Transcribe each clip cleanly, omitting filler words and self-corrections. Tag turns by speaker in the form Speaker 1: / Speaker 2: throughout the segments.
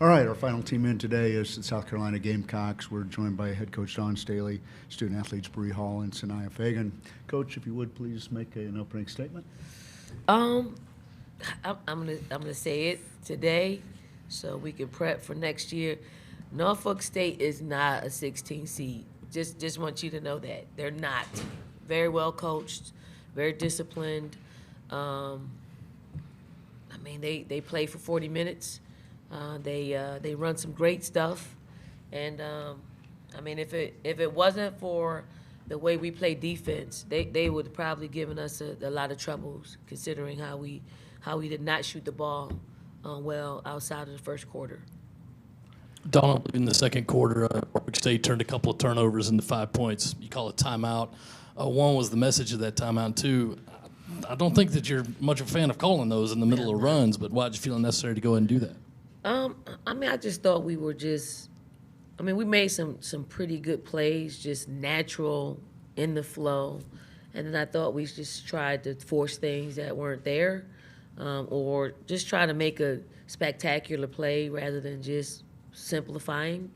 Speaker 1: All right, our final team in today is the South Carolina Gamecocks. We're joined by head coach Dawn Staley, student athletes Bree Hall and Sanaya Fagan. Coach, if you would please make an opening statement.
Speaker 2: I'm gonna say it today, so we can prep for next year. Norfolk State is not a 16 seed. Just want you to know that they're not. Very well coached, very disciplined. They play for 40 minutes. They run some great stuff, and if it wasn't for the way we play defense, they would have probably given us a lot of troubles, considering how we did not shoot the ball well outside of the first quarter.
Speaker 3: Dawn, in the second quarter, Norfolk State turned a couple of turnovers into 5 points. You call it timeout. One was the message of that timeout. Two, I don't think that you're much of a fan of calling those in the middle of runs, but why did you feel necessary to go ahead and do that?
Speaker 2: I just thought we were we made some pretty good plays, just natural in the flow. And then I thought we just tried to force things that weren't there, or just try to make a spectacular play rather than just simplifying.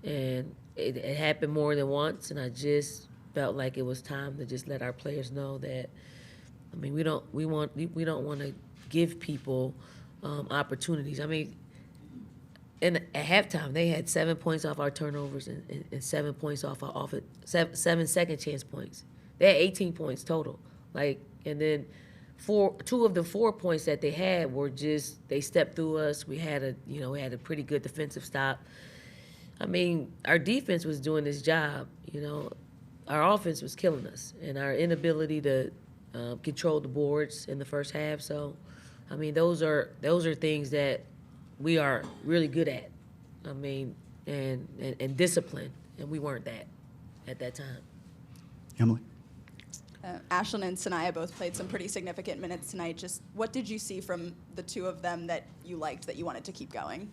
Speaker 2: And it happened more than once, and I just felt like it was time to just let our players know that, we don't want to give people opportunities. And at halftime, they had 7 points off our turnovers and 7 points off our offense, seven second chance points. They had 18 points total. And then two of the 4 points that they had were just, they stepped through us. We had a pretty good defensive stop. Our defense was doing its job. Our offense was killing us, and our inability to control the boards in the first half. So, those are things that we are really good at. And discipline, and we weren't that at that time.
Speaker 1: Emily?
Speaker 4: Ashland and Sanaya both played some pretty significant minutes tonight. Just what did you see from the two of them that you liked, that you wanted to keep going?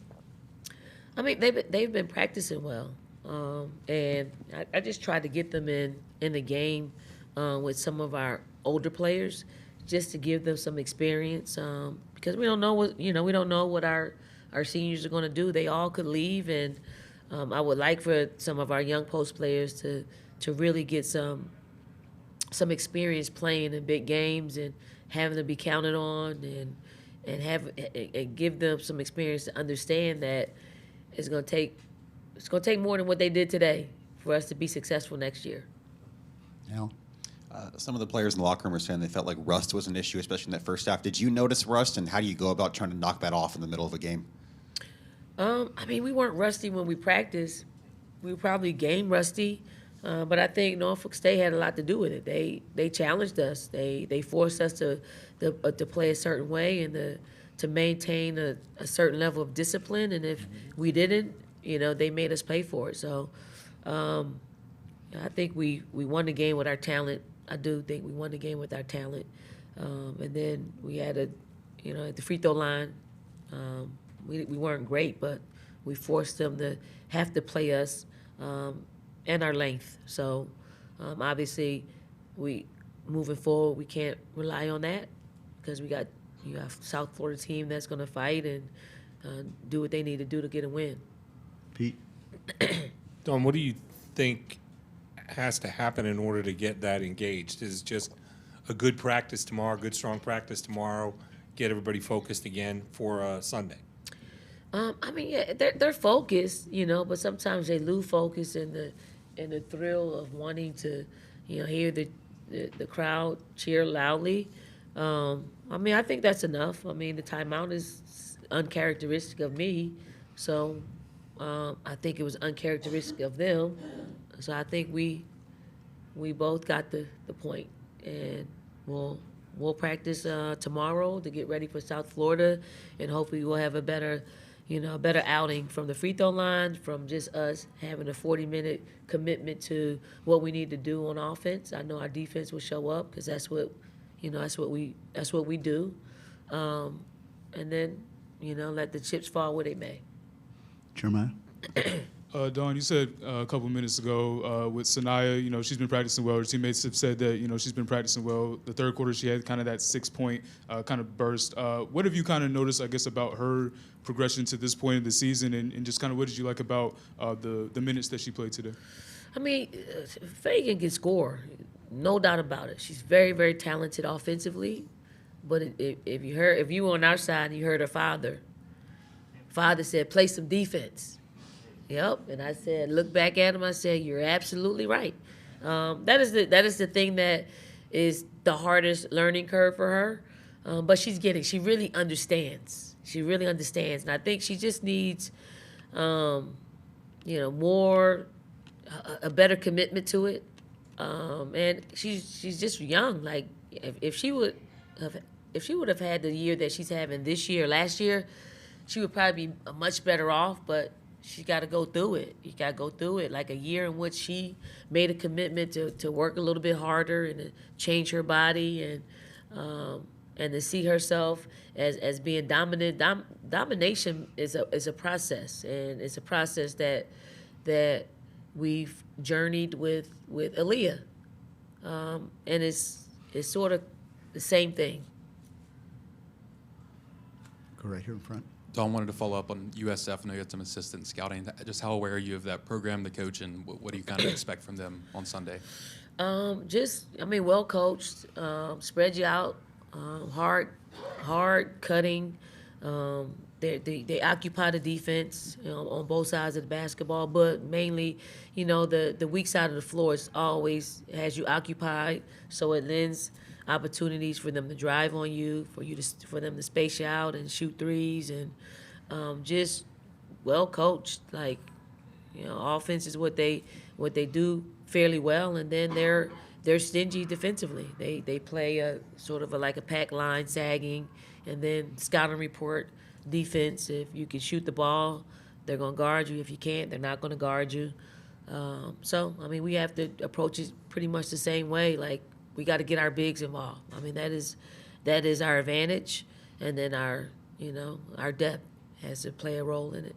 Speaker 2: They've been practicing well, and I just tried to get them in the game with some of our older players, just to give them some experience, because we don't know what our seniors are going to do. They all could leave, and I would like for some of our young post players to really get some experience playing in big games and having to be counted on, and give them some experience to understand that it's going to take more than what they did today for us to be successful next year.
Speaker 1: Al?
Speaker 5: Some of the players in the locker room were saying they felt like rust was an issue, especially in that first half. Did you notice rust, and how do you go about trying to knock that off in the middle of a game?
Speaker 2: We weren't rusty when we practiced. We were probably game rusty, but I think Norfolk State had a lot to do with it. They challenged us. They forced us to play a certain way and to maintain a certain level of discipline. And if we didn't, they made us pay for it. So I think we won the game with our talent. I do think we won the game with our talent. And then we had at the free throw line, we weren't great, but we forced them to have to play us and our length. So obviously, moving forward, we can't rely on that, because you have South Florida team that's going to fight and do what they need to do to get a win.
Speaker 1: Pete?
Speaker 6: Dawn, what do you think has to happen in order to get that engaged? Is it just a good practice tomorrow, good strong practice tomorrow, get everybody focused again for Sunday?
Speaker 2: They're focused, but sometimes they lose focus in the thrill of wanting to, hear the crowd cheer loudly. I think that's enough. The timeout is uncharacteristic of me, so I think it was uncharacteristic of them. So I think we both got the point, and we'll practice tomorrow to get ready for South Florida, and hopefully we'll have a better outing from the free throw line, from just us having a 40-minute commitment to what we need to do on offense. I know our defense will show up, because that's what we do, and then let the chips fall where they may.
Speaker 1: Jeremiah?
Speaker 7: Dawn, you said a couple minutes ago with Sanaya, she's been practicing well. Her teammates have said that, she's been practicing well. The third quarter, she had kind of that 6-point kind of burst. What have you kind of noticed, I guess, about her progression to this point in the season, and just kind of what did you like about the minutes that she played today?
Speaker 2: I mean, Fagan can score, no doubt about it. She's very, very talented offensively. But if you were on our side and you heard her father said, play some defense. Yep, and I said, look back at him. I said, you're absolutely right. That is the thing that is the hardest learning curve for her. But she really understands. She really understands, and I think she just needs, more, a better commitment to it. And she's just young. Like if she would have had the year that she's having this year, last year, she would probably be much better off. But she got to go through it. You got to go through it. Like a year in which she made a commitment to work a little bit harder and to change her body and to see herself as being dominant. Domination is a process, and it's a process that we've journeyed with Aaliyah, and it's sort of the same thing.
Speaker 1: Go right here in front.
Speaker 8: Dawn, wanted to follow up on USF. I know you had some assistant scouting. Just how aware are you of that program, the coach, and what do you kind of expect from them on Sunday?
Speaker 2: Well coached, spread you out, hard cutting. They occupy the defense on both sides of the basketball, but mainly, the weak side of the floor is always has you occupied, so it lends opportunities for them to drive on you, for them to space you out and shoot threes, and just well coached. Like, offense is what they do fairly well, and then they're stingy defensively. They play sort of like a pack line sagging, and then scouting report defense. If you can shoot the ball, they're gonna guard you. If you can't, they're not gonna guard you. We have to approach it pretty much the same way. Like, we got to get our bigs involved. That is our advantage, and then our depth has to play a role in it.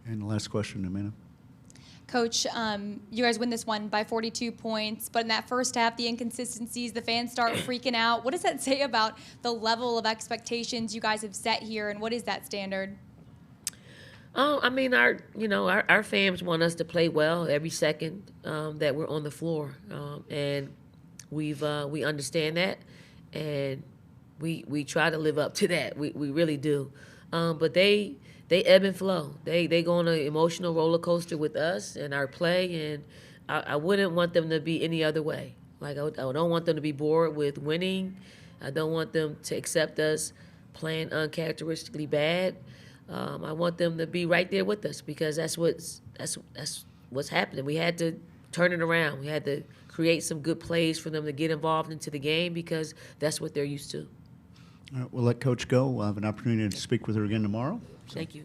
Speaker 1: And the last question, Amanda.
Speaker 9: Coach, you guys win this one by 42 points, but in that first half, the inconsistencies, the fans start freaking out. What does that say about the level of expectations you guys have set here, and what is that standard?
Speaker 2: Our fans want us to play well every second that we're on the floor, and we understand that, and we try to live up to that. We really do, but they ebb and flow. They go on an emotional roller coaster with us and our play, and I wouldn't want them to be any other way. Like, I don't want them to be bored with winning. I don't want them to accept us playing uncharacteristically bad. I want them to be right there with us, because that's what's happening. We had to turn it around. We had to create some good plays for them to get involved into the game, because that's what they're used to.
Speaker 1: All right, we'll let Coach go. We'll have an opportunity to speak with her again tomorrow.
Speaker 2: Thank you.